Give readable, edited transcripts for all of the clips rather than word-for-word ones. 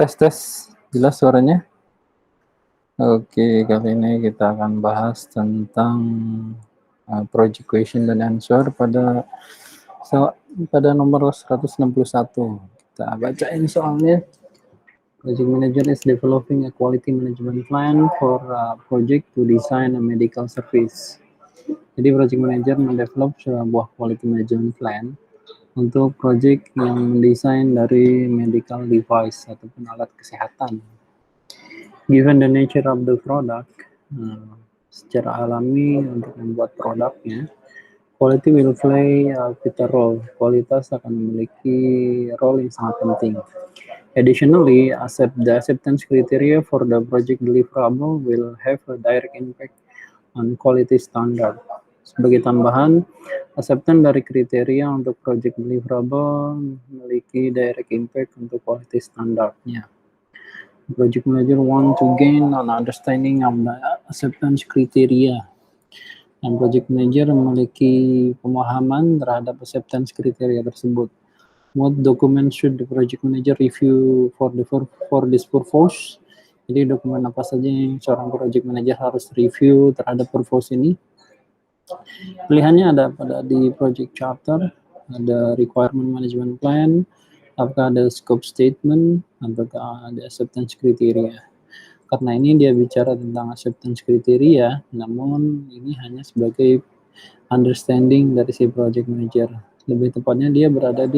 Tes, jelas suaranya? Oke, kali ini kita akan bahas tentang project question dan answer pada nomor 161. Kita bacain soalnya. Project manager is developing a quality management plan for a project to design a medical service. Jadi project manager mendevelop sebuah quality management plan untuk project yang mendesain dari medical device ataupun alat kesehatan. Given the nature of the product, secara alami untuk membuat produknya, quality will play a vital role. Kualitas akan memiliki role yang sangat penting. Additionally, the acceptance criteria for the project deliverable will have a direct impact on quality standard. Sebagai tambahan, acceptance dari kriteria untuk project deliverable memiliki direct impact untuk quality standardnya. Project manager want to gain an understanding of the acceptance criteria. Dan project manager memiliki pemahaman terhadap acceptance kriteria tersebut. What document should the project manager review for this purpose? Jadi dokumen apa saja yang seorang project manager harus review terhadap purpose ini? Pilihannya ada di project charter, ada requirement management plan, apakah ada scope statement, apakah ada acceptance criteria. Karena ini dia bicara tentang acceptance criteria, namun ini hanya sebagai understanding dari si project manager. Lebih tepatnya dia berada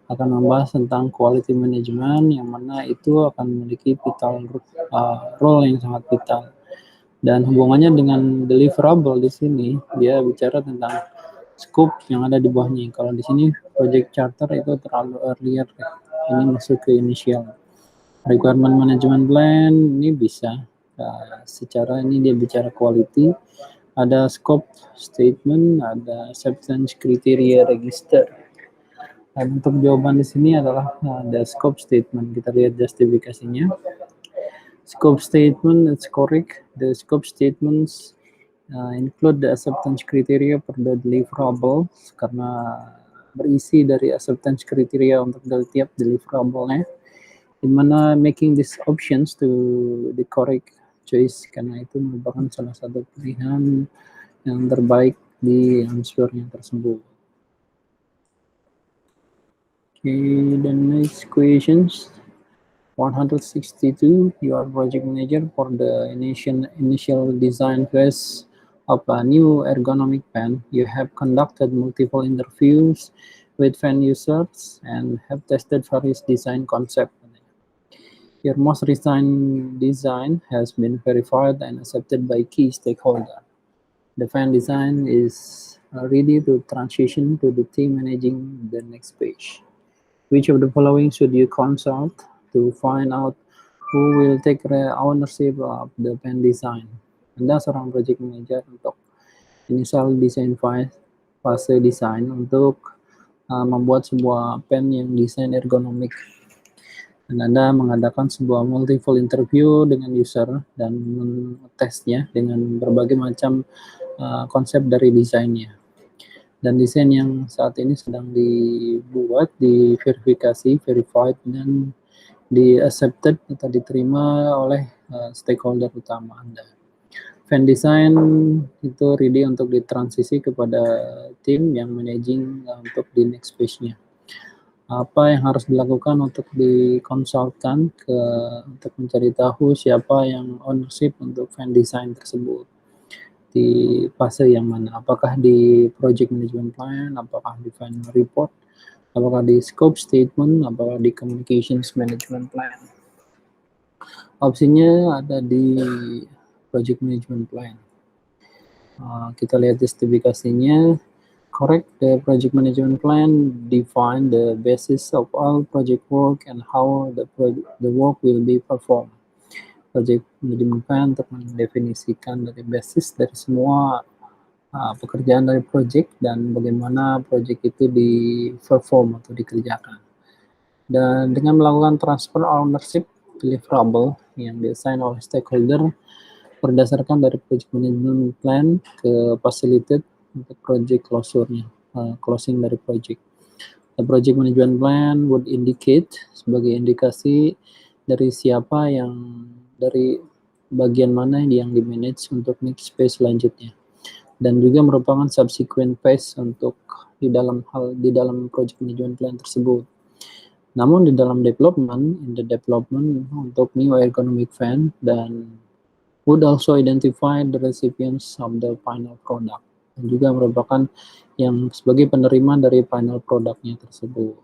akan membahas tentang quality management, yang mana itu akan memiliki vital role yang sangat vital. Dan hubungannya dengan deliverable di sini, dia bicara tentang scope yang ada di bawahnya. Kalau di sini project charter itu terlalu earlier, ini masuk ke initial. Requirement management plan ini bisa secara ini dia bicara quality, ada scope statement, ada acceptance criteria register. Dan untuk jawaban di sini adalah ada scope statement. Kita lihat justifikasinya. Scope statement is correct. The scope statements include the acceptance criteria for the deliverable, karena berisi dari acceptance criteria untuk tiap deliverable-nya, di mana making these options to the correct choice, karena itu merupakan salah satu pilihan yang terbaik di answernya tersebut. Okay, the next questions. 162, you are project manager for the initial design phase of a new ergonomic pen. You have conducted multiple interviews with fan users and have tested various design concepts. Your most recent design has been verified and accepted by key stakeholders. The fan design is ready to transition to the team managing the next page. Which of the following should you consult to find out who will take ownership of the pen design? Anda seorang project manager untuk initial design fase desain untuk membuat sebuah pen yang desain ergonomik. Dan Anda mengadakan sebuah multiple interview dengan user dan mentesnya dengan berbagai macam konsep dari desainnya. Dan desain yang saat ini sedang dibuat, diverifikasi, verified, dan di-accepted atau diterima oleh stakeholder utama Anda. Fan design itu ready untuk ditransisi kepada tim yang managing untuk di next phase-nya. Apa yang harus dilakukan untuk dikonsultkan untuk mencari tahu siapa yang ownership untuk fan design tersebut, di fase yang mana, apakah di project management plan, apakah di final report, apakah di scope statement, apakah di communications management plan. Opsinya ada di project management plan. Kita lihat justifikasinya. Correct, the project management plan define the basis of all project work and how the work will be performed. Project management plan untuk mendefinisikan dari basis dari semua pekerjaan dari project dan bagaimana project itu di-perform atau dikerjakan. Dan dengan melakukan transfer ownership deliverable yang diassign oleh stakeholder berdasarkan dari project management plan ke facilitate untuk project closure-nya, closing dari project. The project management plan would indicate, sebagai indikasi, dari siapa yang dari bagian mana yang di-manage untuk next phase selanjutnya, dan juga merupakan subsequent phase untuk di dalam project management plan tersebut. Namun di dalam development untuk new economic plan dan would also identify the recipients of the final product, dan juga merupakan yang sebagai penerima dari final produknya tersebut.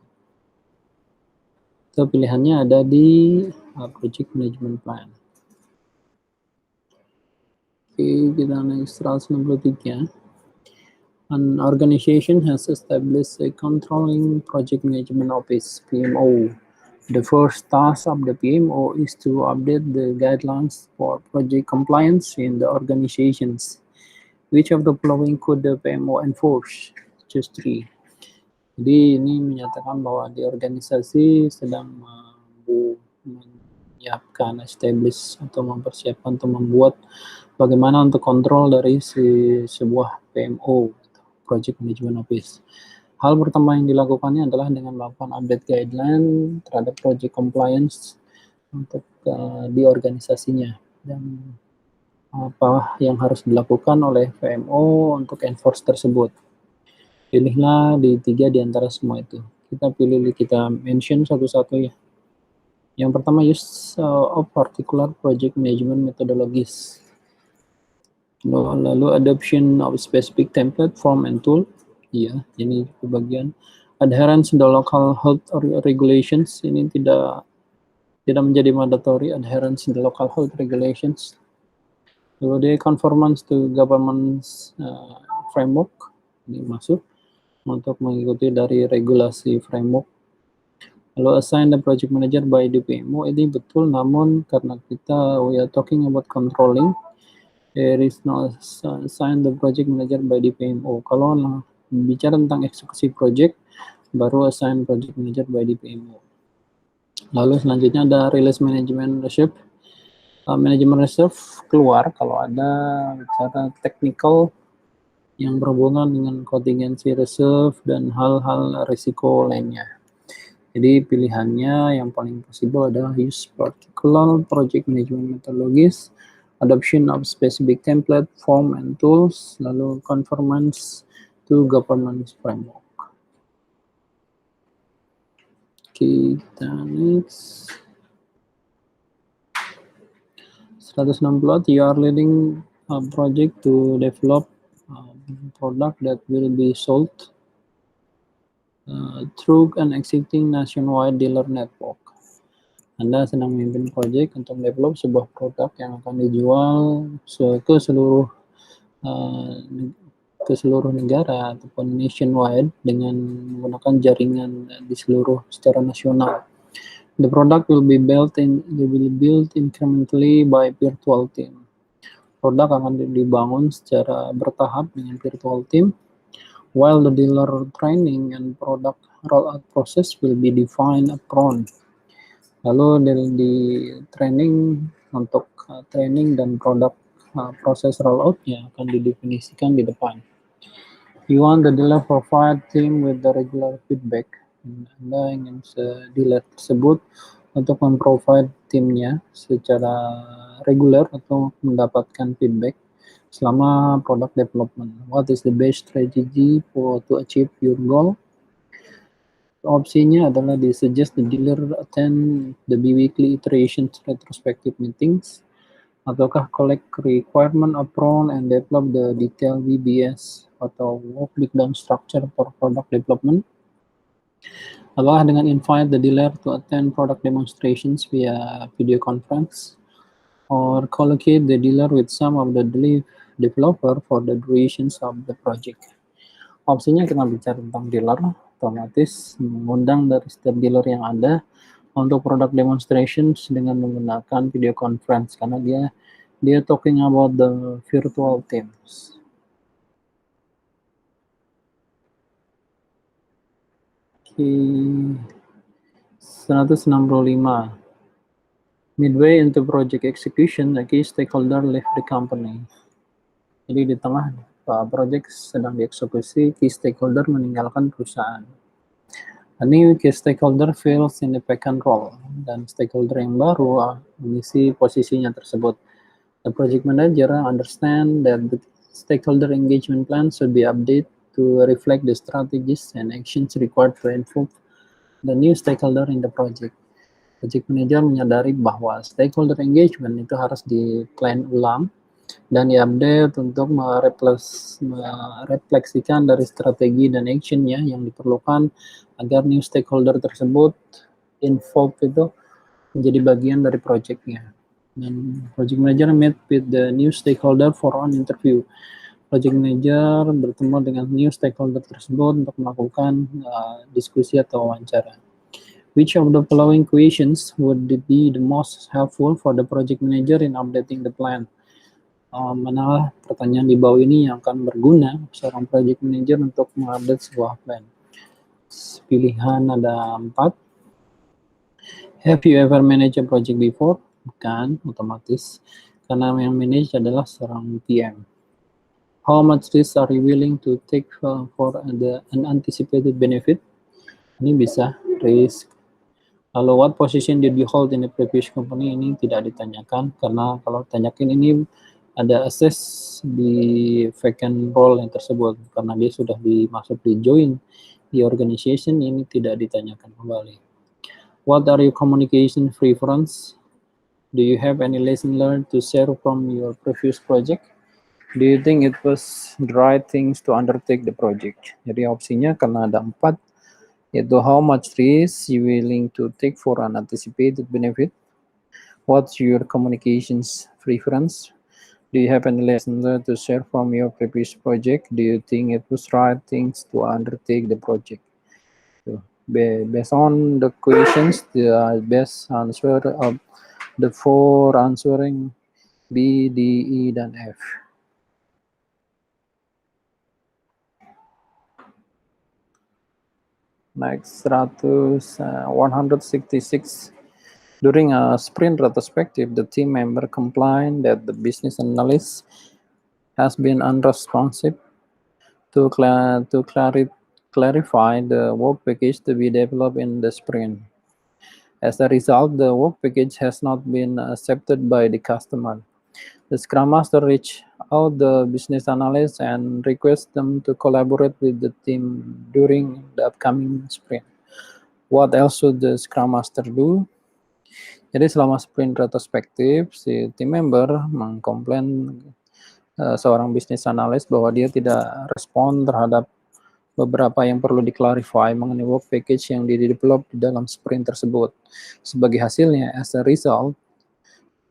So, pilihannya ada di project management plan. Oke, kita next 163. An organization has established a controlling project management office, PMO. The first task of the PMO is to update the guidelines for project compliance in the organizations. Which of the following could the PMO enforce? Choose 3. Jadi ini menyatakan bahwa di organisasi sedang menyiapkan, establish atau mempersiapkan atau membuat bagaimana untuk kontrol dari sebuah PMO, Project Management Office. Hal pertama yang dilakukannya adalah dengan melakukan update guideline terhadap project compliance untuk di organisasinya, dan apa yang harus dilakukan oleh PMO untuk enforce tersebut. Pilihlah di 3 di antara semua itu. Kita mention satu-satu ya. Yang pertama, use of particular project management methodologies. Lalu adoption of specific template, form, and tool. Iya, ini bagian adherence to the local health regulations. Ini tidak menjadi mandatory, adherence to the local health regulations. Lalu dia conformance to government framework, ini masuk untuk mengikuti dari regulasi framework. Lalu assign the project manager by the PMO, ini betul, namun karena we are talking about controlling, there is no assign the project manager by the PMO. Kalau bicara tentang eksekusi project, baru assign project manager by the PMO. Lalu selanjutnya ada release management reserve. Manajemen reserve keluar kalau ada bicara technical yang berhubungan dengan contingency reserve dan hal-hal risiko lainnya. Jadi pilihannya yang paling possible adalah use particular project management methodologies, adoption of specific template, form, and tools, lalu conformance to governance framework. Kita next. 160, you are leading a project to develop a product that will be sold through an existing nationwide dealer network. Anda sedang memimpin project untuk develop sebuah produk yang akan dijual ke seluruh negara ataupun nationwide dengan menggunakan jaringan secara nasional. The product will be built incrementally by virtual team. Produk akan dibangun secara bertahap dengan virtual team, while the dealer training and product rollout process will be defined upfront. Lalu di training untuk training dan produk proses rolloutnya akan didefinisikan di depan. You want the dealer provide team with the regular feedback. Anda ingin dealer tersebut untuk memprovide timnya secara reguler atau mendapatkan feedback selama product development. What is the best strategy to achieve your goal? Opsinya adalah suggest the dealer attend the bi-weekly iterations retrospective meetings, ataukah collect requirement upfront and develop the detailed VBS atau work breakdown structure for product development. Apakah dengan invite the dealer to attend product demonstrations via video conference, or collocate the dealer with some of the developer for the durations of the project. Opsinya kita bicara tentang dealer, otomatis mengundang dari setiap dealer yang ada untuk product demonstrations dengan menggunakan video conference, karena dia talking about the virtual teams. Okay. 165. Midway into project execution, a key stakeholder left the company. Jadi di tengah project sedang dieksekusi, key stakeholder meninggalkan perusahaan. A new key stakeholder fills in the vacant role, dan stakeholder yang baru mengisi posisinya tersebut. The project manager understand that the stakeholder engagement plan should be updated to reflect the strategies and actions required to involve the new stakeholder in the project. Project manager menyadari bahwa stakeholder engagement itu harus di-plan ulang dan diupdate untuk merefleksikan dari strategi dan actionnya yang diperlukan agar new stakeholder tersebut involved itu menjadi bagian dari projectnya. Dan project manager meet with the new stakeholder for an interview. Project manager bertemu dengan new stakeholder tersebut untuk melakukan diskusi atau wawancara. Which of the following questions would be the most helpful for the project manager in updating the plan? Manalah pertanyaan di bawah ini yang akan berguna seorang project manager untuk mengupdate sebuah plan. Pilihan ada 4. Have you ever managed a project before? Bukan, otomatis. Karena yang manage adalah seorang PM. How much risk are you willing to take for the unanticipated benefit? Ini bisa, risk. Lalu, what position did you hold in the previous company? Ini tidak ditanyakan, karena kalau ditanyakan ini ada assess di vacant role yang tersebut, karena dia sudah dimasuk di join di organization, ini tidak ditanyakan kembali. What are your communication preference? Do you have any lesson learned to share from your previous project? Do you think it was the right things to undertake the project? Jadi opsinya karena ada 4, yaitu how much risk you willing to take for an anticipated benefit? What's your communications preference? Do you have any lesson learned to share from your previous project? Do you think it was right things to undertake the project? So, based on the questions, the best answer of the 4 answering B, D, E, dan F. Next, 166. During a sprint retrospective, the team member complained that the business analyst has been unresponsive to clarify the work package to be developed in the sprint. As a result, the work package has not been accepted by the customer. The Scrum Master reached out the business analyst and request them to collaborate with the team during the upcoming sprint. What else should the Scrum Master do? Jadi selama sprint retrospektif, si team member mengkomplain seorang business analyst bahwa dia tidak respon terhadap beberapa yang perlu diklarify mengenai work package yang di-develop di dalam sprint tersebut. Sebagai hasilnya, as a result,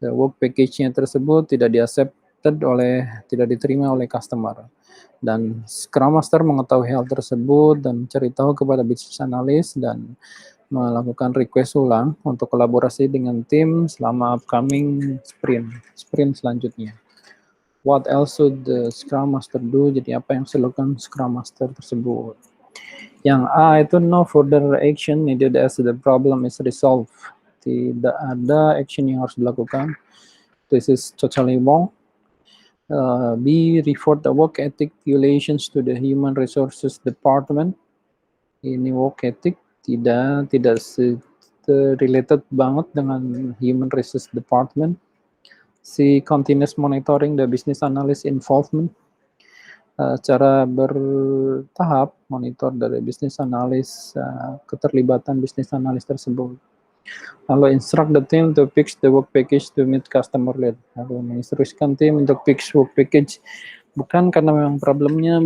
the work package-nya tersebut tidak tidak diterima oleh customer. Dan Scrum Master mengetahui hal tersebut dan mencari tahu kepada business analyst dan melakukan request ulang untuk kolaborasi dengan tim selama upcoming sprint selanjutnya. What else should the Scrum Master do? Jadi apa yang harus dilakukan Scrum Master tersebut? Yang A itu no further action needed as the problem is resolved. Tidak ada action yang harus dilakukan. This is totally wrong. B, report the work ethic violations to the Human Resources Department. Ini work ethic tidak related banget dengan Human Resources Department. C, continuous monitoring the business analyst involvement. Cara bertahap monitor dari business analyst, keterlibatan business analyst tersebut. Lalu instruct the team to fix the work package to meet customer need. Lalu menginstruksikan tim untuk fix work package, bukan karena memang problemnya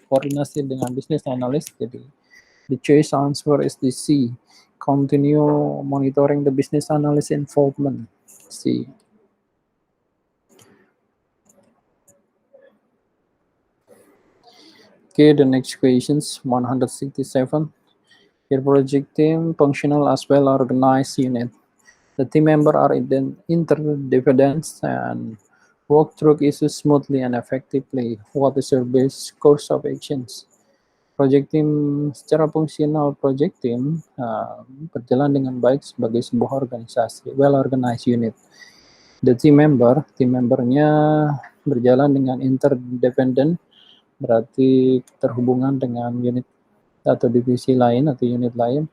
koordinasi dengan business analyst. Jadi the choice answer is the C. Continue monitoring the business analyst involvement. C. Okay, the next questions, 167. Your project team functional as well organized unit. The team member are interdependent and work through issues smoothly and effectively. What is your best course of actions? Project team secara fungsional, project team berjalan dengan baik sebagai sebuah organisasi, well-organized unit. The team membernya berjalan dengan interdependent, berarti terhubungan dengan unit atau divisi lain atau unit lain,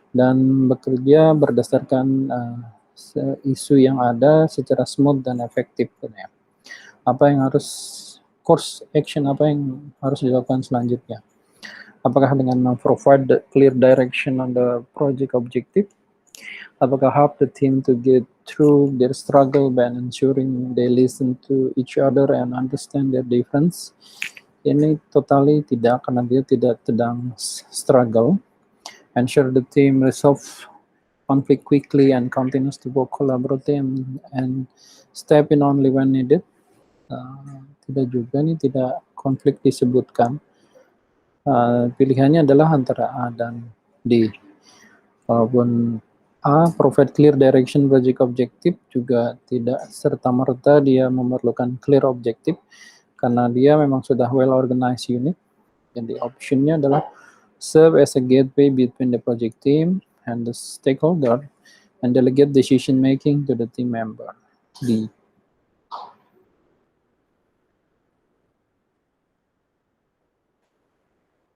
dan bekerja berdasarkan isu yang ada secara smooth dan efektif. Ya. Apa yang harus course action, apa yang harus dilakukan selanjutnya? Apakah dengan provide the clear direction on the project objective? Apakah help the team to get through their struggle by ensuring they listen to each other and understand their difference? Ini totally tidak, karena dia tidak sedang struggle. Ensure the team resolve conflict quickly and continues to work collaboratively and step in only when needed. Tidak juga nih, tidak konflik disebutkan. Pilihannya adalah antara A dan D. Walaupun A, provide clear direction project objective, juga tidak serta-merta dia memerlukan clear objective, karena dia memang sudah well organized unit. Jadi optionnya adalah serve as a gateway between the project team and the stakeholder and delegate decision making to the team member. D.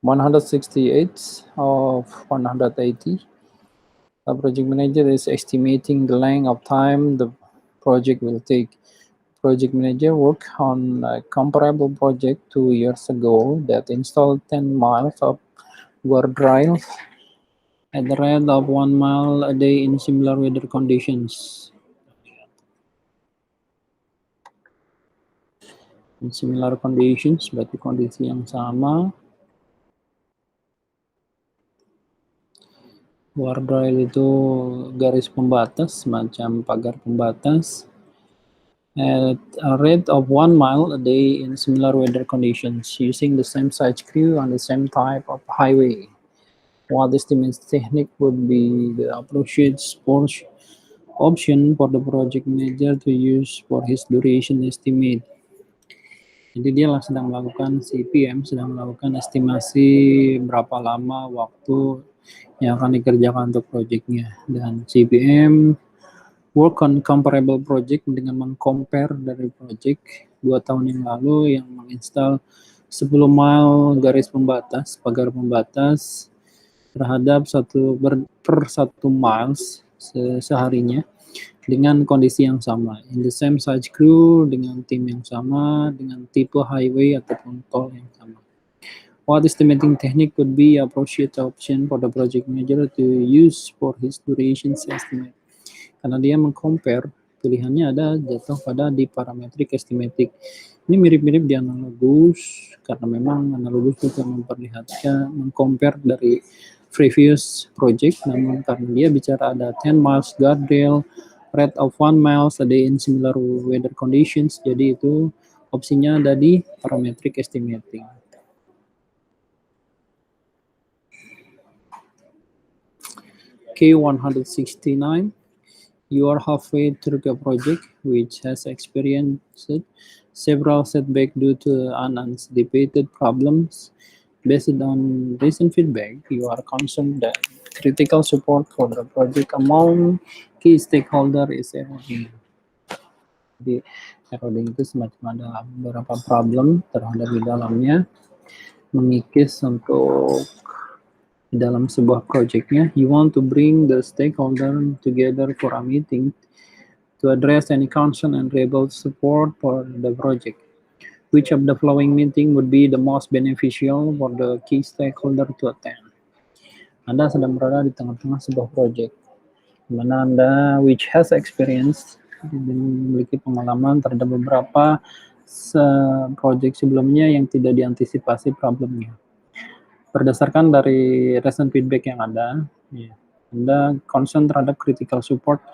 (168) of 180. A project manager is estimating the length of time the project will take. Project manager worked on a comparable project 2 years ago that installed 10 miles of guardrail at the rate of 1 mile a day in similar weather conditions. In similar conditions, berarti kondisi yang sama. Guardrail itu garis pembatas, semacam pagar pembatas. At a rate of 1 mile a day in similar weather conditions, using the same size crew on the same type of highway. What estimates technique would be the appropriate option for the project manager to use for his duration estimate. Jadi dia sedang melakukan CPM, sedang melakukan estimasi berapa lama waktu yang akan dikerjakan untuk proyeknya. Dan CPM work on comparable project dengan mengcompare dari project 2 tahun yang lalu yang menginstal 10 mile garis pembatas, pagar pembatas terhadap per 1 miles seharinya dengan kondisi yang sama, in the same size crew, dengan tim yang sama, dengan tipe highway ataupun tol yang sama. What estimating technique could be appropriate option for the project manager to use for his duration estimate? Karena dia mengcompare, pilihannya ada jatuh pada di parametric estimating. Ini mirip-mirip di analogus, karena memang analogus juga memperlihatkan, mengcompare dari previous project, namun karena dia bicara ada 10 miles guardrail, rate of 1 miles a day in similar weather conditions, jadi itu opsinya ada di parametric estimating. Q&A1, you are halfway through a project which has experienced several setbacks due to unanticipated problems. Based on recent feedback, you are concerned that critical support for the project among key stakeholder is eroding. Jadi eroding itu semacam ada beberapa problem terhadap di dalamnya, mengikis untuk di dalam sebuah projectnya. You want to bring the stakeholder together for a meeting to address any concern and rebel support for the project. Which of the following meeting would be the most beneficial for the key stakeholder to attend? Anda sedang berada di tengah-tengah sebuah project, di mana Anda which has experience, memiliki pengalaman terhadap beberapa project sebelumnya yang tidak diantisipasi problemnya. Berdasarkan dari recent feedback yang ada, ya, Anda concern terhadap critical support,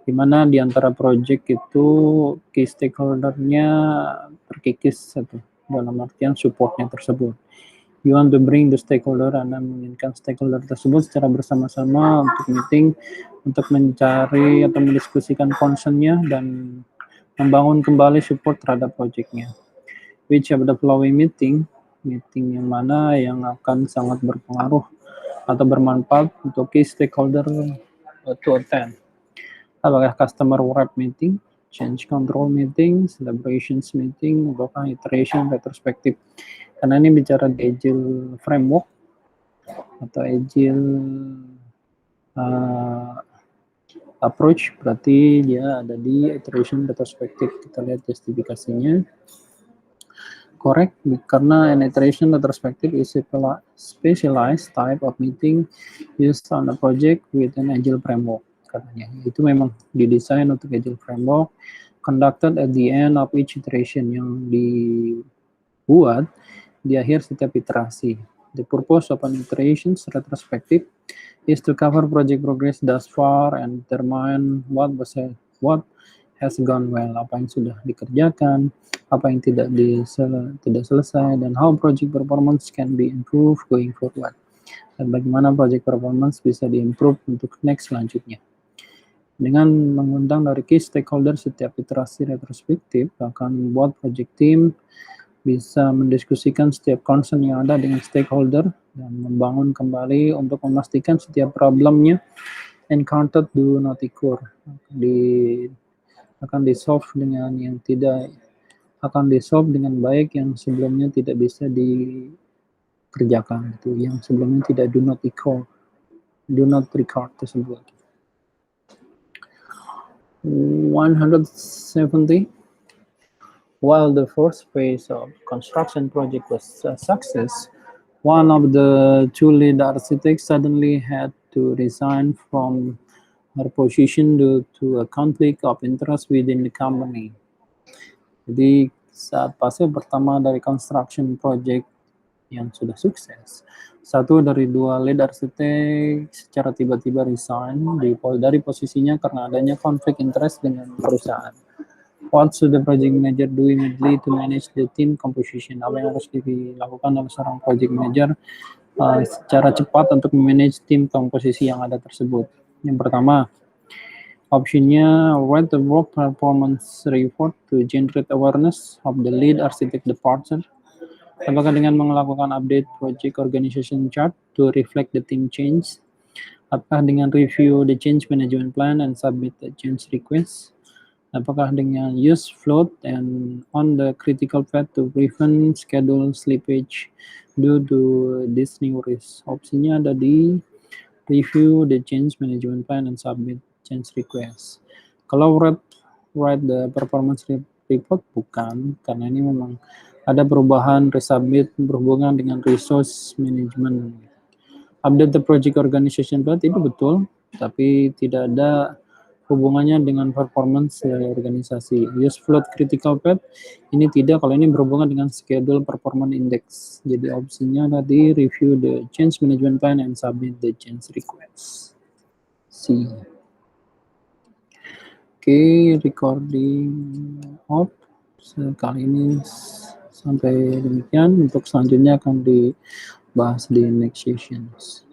di mana di antara project itu key stakeholder-nya terkikis satu, dalam artian supportnya tersebut. You want to bring the stakeholder, Anda menginginkan stakeholder tersebut secara bersama-sama untuk meeting, untuk mencari atau mendiskusikan concern-nya dan membangun kembali support terhadap project-nya. Which of the following meeting yang mana yang akan sangat berpengaruh atau bermanfaat untuk key stakeholder to attend? Apakah customer rep meeting, change control meeting, celebrations meeting, ataukah iteration retrospective? Karena ini bicara di agile framework, atau agile uh, approach, berarti dia ada di iteration retrospective. Kita lihat justifikasinya. Correct, karena an iteration retrospective is a specialized type of meeting used on a project with an agile framework. Katanya itu memang didesain untuk agile framework, conducted at the end of each iteration, yang dibuat di akhir setiap iterasi. The purpose of an iteration retrospective is to cover project progress thus far and determine what has gone well, apa yang sudah dikerjakan, apa yang tidak selesai, dan how project performance can be improved going forward. Dan bagaimana project performance bisa diimprove untuk next selanjutnya. Dengan mengundang dari key stakeholder setiap iterasi retrospektif akan membuat project team bisa mendiskusikan setiap concern yang ada dengan stakeholder dan membangun kembali untuk memastikan setiap problemnya encountered do not occur, akan di-solve dengan yang tidak akan di-solve dengan baik yang sebelumnya tidak bisa dikerjakan, itu yang sebelumnya tidak do not record tersebut. 170. While the first phase of construction project was a success, one of the two lead architects suddenly had to resign from her position due to a conflict of interest within the company. Jadi saat fase pertama dari construction project yang sudah sukses, satu dari dua lead arsitek secara tiba-tiba resign dari posisinya karena adanya konflik interest dengan perusahaan. What should the project manager do immediately to manage the team composition? Apa yang harus dilakukan oleh seorang project manager secara cepat untuk memanage tim komposisi yang ada tersebut? Yang pertama, optionnya write the work performance report to generate awareness of the lead architect departure. Apakah dengan melakukan update project organization chart to reflect the team change? Apakah dengan review the change management plan and submit the change request? Apakah dengan use float and on the critical path to prevent schedule slippage due to this new risk? Opsinya ada di review the change management plan and submit change request. Kalau write the performance report, bukan, karena ini memang ada perubahan resubmit berhubungan dengan resource management. Update the project organization plan itu betul, tapi tidak ada hubungannya dengan performance dari organisasi. Use float critical path ini tidak, kalau ini berhubungan dengan schedule performance index. Jadi opsinya tadi review the change management plan and submit the change request. C. Oke, recording off. Sekali ini sampai demikian. Untuk selanjutnya akan dibahas di next sessions.